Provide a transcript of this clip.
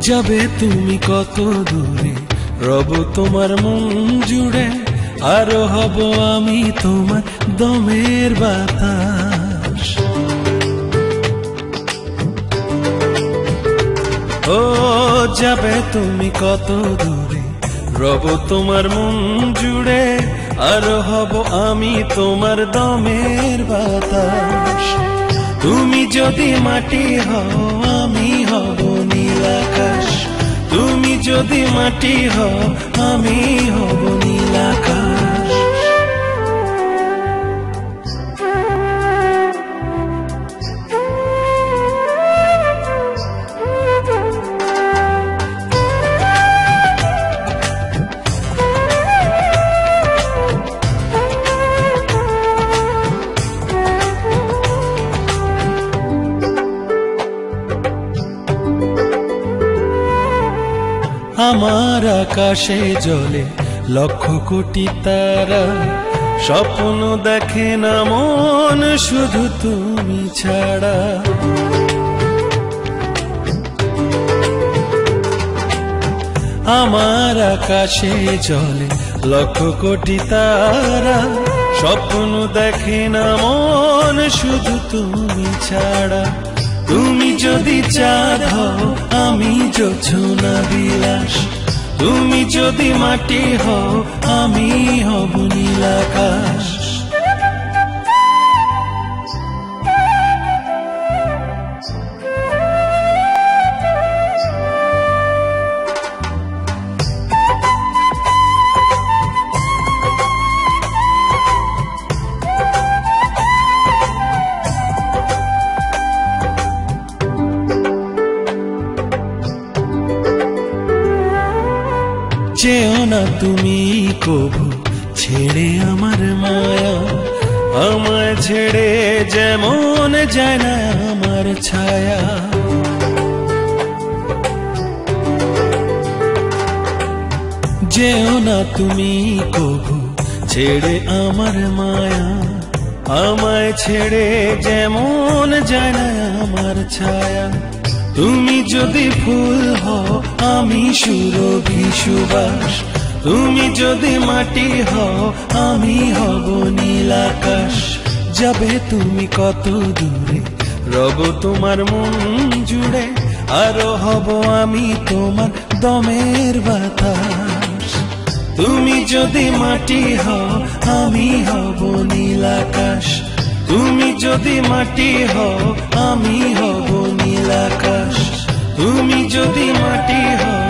যাবে তুমি কত দূরে, রব তোমার মন জুড়ে, আরো হব আমি তোমার দমের বাতাস। ও যাবে তুমি কত দূরে, রব তোমার মন জুড়ে, আরো হব আমি তোমার দমের বাতাস। তুমি যদি মাটি হও আমি হব নীল আকাশ, তুমি যদি মাটি হও আমি হব নীল আকাশ। আমার আকাশে জ্বলে লক্ষ কোটি তারা, স্বপ্ন দেখে না মন শুধু তুমি ছাড়া। আমার আকাশে জ্বলে লক্ষ কোটি তারা, স্বপ্ন দেখে না মন শুধু তুমি ছাড়া। তুমি যদি চাঁদ হও আমি জোছনা বিলাস, তুমি যদি মাটি হও আমি হব নীল আকাশ। যেও না তুমি কবু ছেড়ে আমার মায়া, আমায় ছেড়ে যেমন যায় না আমার ছায়া। যেও না তুমি কবু ছেড়ে আমার মায়া, আমায় ছেড়ে যেমন যায় না আমার ছায়া। তুমি যদি ফুল হও আমি সুরভি সুবাস, তুমি যদি মাটি হও আমি হব নীল আকাশ। যাবে তুমি কত দূরে, রব তোমার মন জুড়ে, আরো হব আমি তোমার দমের বাতাস। তুমি যদি মাটি হও আমি হব নীল আকাশ, তুমি যদি মাটি হও আমি হব নীল আকাশ। তুমি যদি মাটি হও